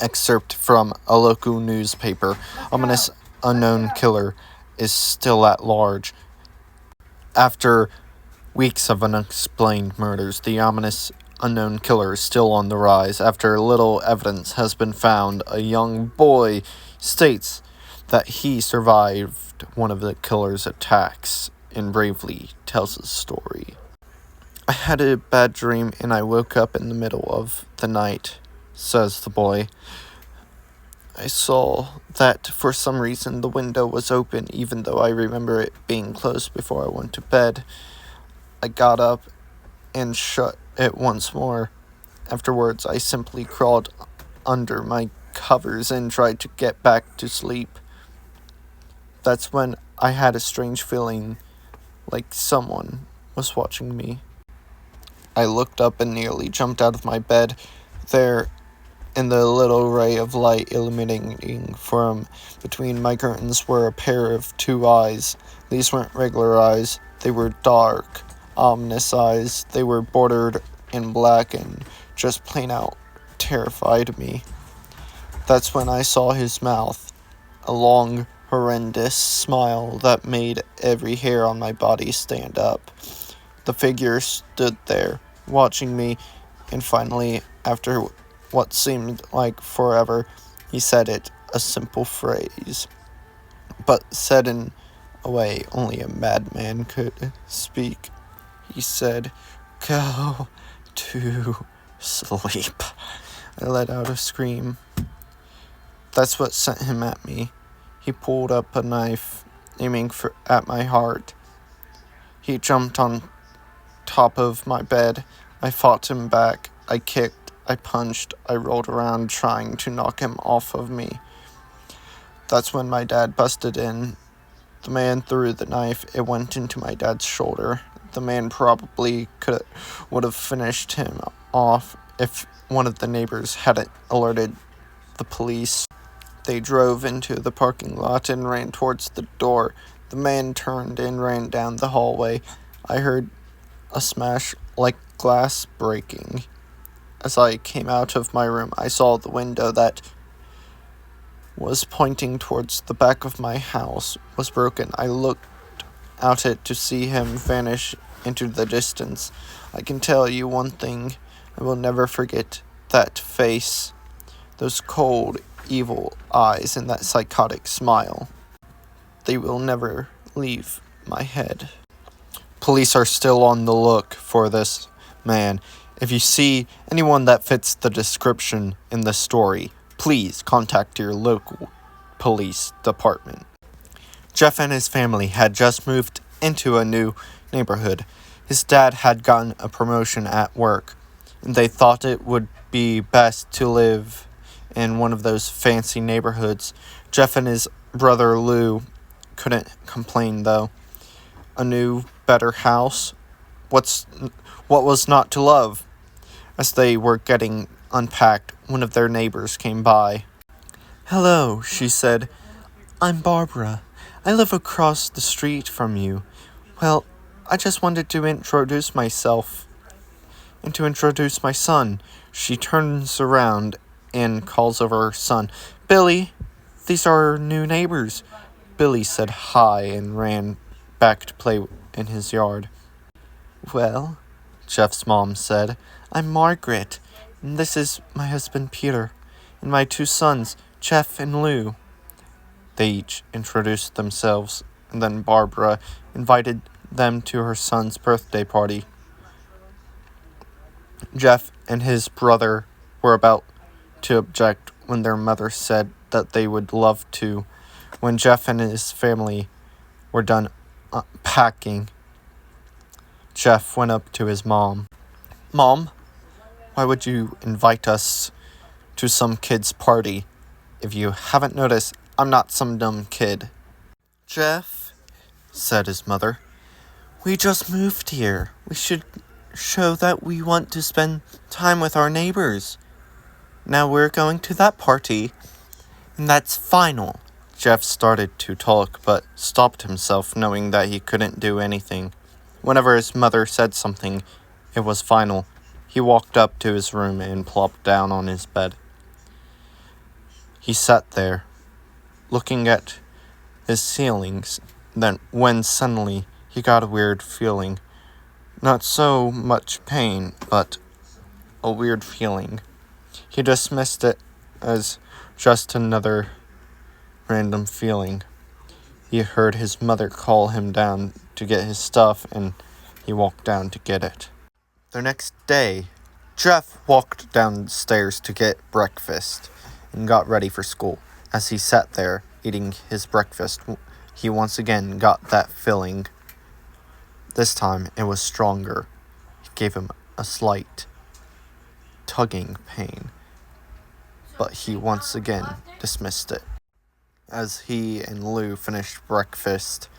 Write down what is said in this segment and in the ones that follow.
Excerpt from a local newspaper. Ominous unknown killer is still at large. After weeks of unexplained murders, the ominous unknown killer is still on the rise. After little evidence has been found, a young boy states that he survived one of the killer's attacks and bravely tells his story. I had a bad dream and I woke up in the middle of the night, says the boy. I saw that for some reason the window was open, even though I remember it being closed before I went to bed. I got up and shut it once more. Afterwards, I simply crawled under my covers and tried to get back to sleep. That's when I had a strange feeling like someone was watching me. I looked up and nearly jumped out of my bed. There, in the little ray of light illuminating from between my curtains, were a pair of 2 eyes. These weren't regular eyes. They were dark, ominous eyes. They were bordered in black and just plain out terrified me. That's when I saw his mouth, a long, horrendous smile that made every hair on my body stand up. The figure stood there, watching me, and finally, after what seemed like forever, he said it, a simple phrase, but said in a way only a madman could speak. He said, "Go to sleep." I let out a scream. That's what sent him at me. He pulled up a knife, aiming at my heart. He jumped on top of my bed. I fought him back. I kicked, I punched, I rolled around trying to knock him off of me. That's when my dad busted in. The man threw the knife. It went into my dad's shoulder. The man probably would have finished him off if one of the neighbors hadn't alerted the police. They drove into the parking lot and ran towards the door. The man turned and ran down the hallway. I heard a smash like glass breaking. As I came out of my room, I saw the window that was pointing towards the back of my house was broken. I looked out it to see him vanish into the distance. I can tell you one thing, I will never forget that face, those cold, evil eyes, and that psychotic smile. They will never leave my head. Police are still on the look for this man. If you see anyone that fits the description in the story, please contact your local police department. Jeff and his family had just moved into a new neighborhood. His dad had gotten a promotion at work, and they thought it would be best to live in one of those fancy neighborhoods. Jeff and his brother Lou couldn't complain, though. A new, better house? What was not to love? As they were getting unpacked, one of their neighbors came by. "Hello," she said. "I'm Barbara. I live across the street from you. Well, I just wanted to introduce myself and to introduce my son." She turns around and calls over her son. "Billy, these are our new neighbors." Billy said hi and ran back to play in his yard. "Well," Jeff's mom said, "I'm Margaret, and this is my husband Peter, and my 2 sons, Jeff and Lou." They each introduced themselves, and then Barbara invited them to her son's birthday party. Jeff and his brother were about to object when their mother said that they would love to. When Jeff and his family were done packing, Jeff went up to his mom. "Mom, why would you invite us to some kid's party? If you haven't noticed, I'm not some dumb kid." "Jeff," said his mother, "we just moved here. We should show that we want to spend time with our neighbors. Now we're going to that party, and that's final." Jeff started to talk, but stopped himself, knowing that he couldn't do anything. Whenever his mother said something, it was final. He walked up to his room and plopped down on his bed. He sat there, looking at his ceilings, when suddenly he got a weird feeling. Not so much pain, but a weird feeling. He dismissed it as just another random feeling. He heard his mother call him down to get his stuff, and he walked down to get it. The next day, Jeff walked downstairs to get breakfast and got ready for school. As he sat there eating his breakfast, he once again got that feeling. This time it was stronger. It gave him a slight tugging pain, but he once again dismissed it. As he and Lou finished breakfast,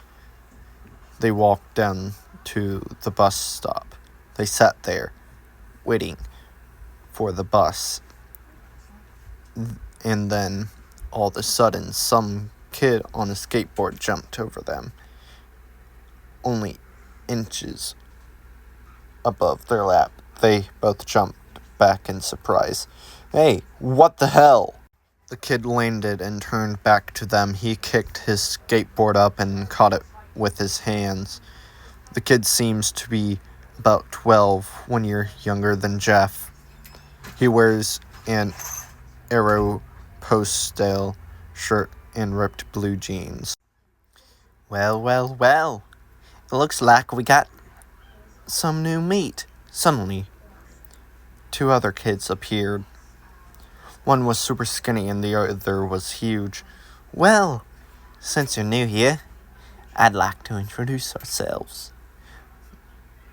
they walked down to the bus stop. They sat there, waiting for the bus. And then, all of a sudden, some kid on a skateboard jumped over them, only inches above their lap. They both jumped back in surprise. "Hey, what the hell?" The kid landed and turned back to them. He kicked his skateboard up and caught it with his hands. The kid seems to be about 12, 1 year younger than Jeff. He wears an Aeropostale shirt and ripped blue jeans. Well. It looks like we got some new meat. Suddenly, two other kids appeared. One was super skinny and the other was huge. "Well, since you're new here, I'd like to introduce ourselves.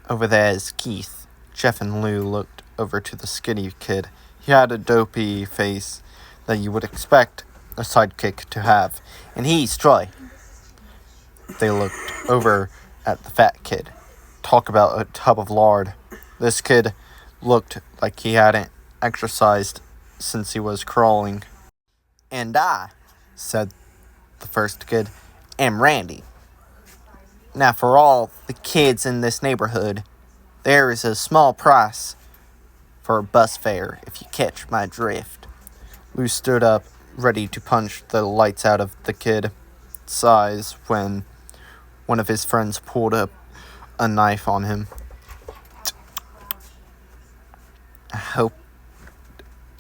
Over there is Keith." Jeff and Lou looked over to the skinny kid. He had a dopey face that you would expect a sidekick to have. "And he's Troy." They looked over at the fat kid. Talk about a tub of lard. This kid looked like he hadn't exercised since he was crawling. "And I," said the first kid, "am Randy. Now for all the kids in this neighborhood, there is a small price for a bus fare, if you catch my drift." Lou stood up, ready to punch the lights out of the kid's eyes when one of his friends pulled up a knife on him. "I hope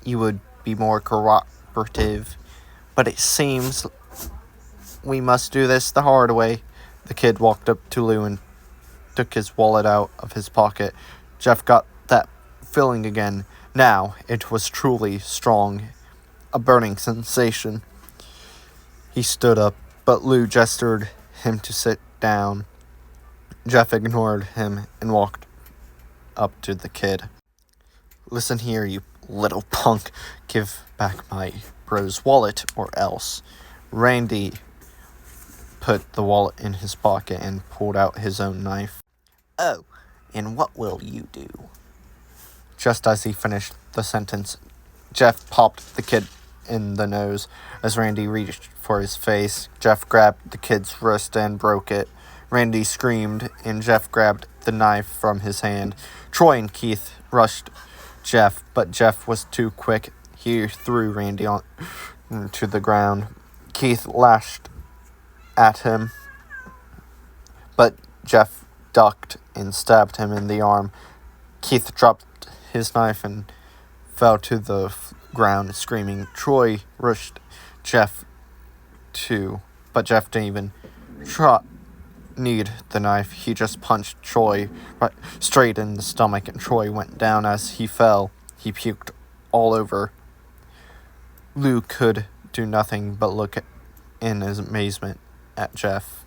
you would be more cooperative, but it seems we must do this the hard way." The kid walked up to Lou and took his wallet out of his pocket. Jeff got that feeling again. Now it was truly strong, a burning sensation. He stood up, but Lou gestured him to sit down. Jeff ignored him and walked up to the kid. "Listen here, you little punk. Give back my bro's wallet or else." Randy put the wallet in his pocket and pulled out his own knife. "Oh, and what will you do?" Just as he finished the sentence, Jeff popped the kid in the nose. As Randy reached for his face, Jeff grabbed the kid's wrist and broke it. Randy screamed, and Jeff grabbed the knife from his hand. Troy and Keith rushed Jeff, but Jeff was too quick. He threw Randy to the ground. Keith lashed at him, but Jeff ducked and stabbed him in the arm. Keith dropped his knife and fell to the ground, screaming. Troy rushed Jeff too, but Jeff didn't even need the knife. He just punched Troy right straight in the stomach, and Troy went down. As he fell, he puked all over. Lou could do nothing but look in his amazement at Jeff.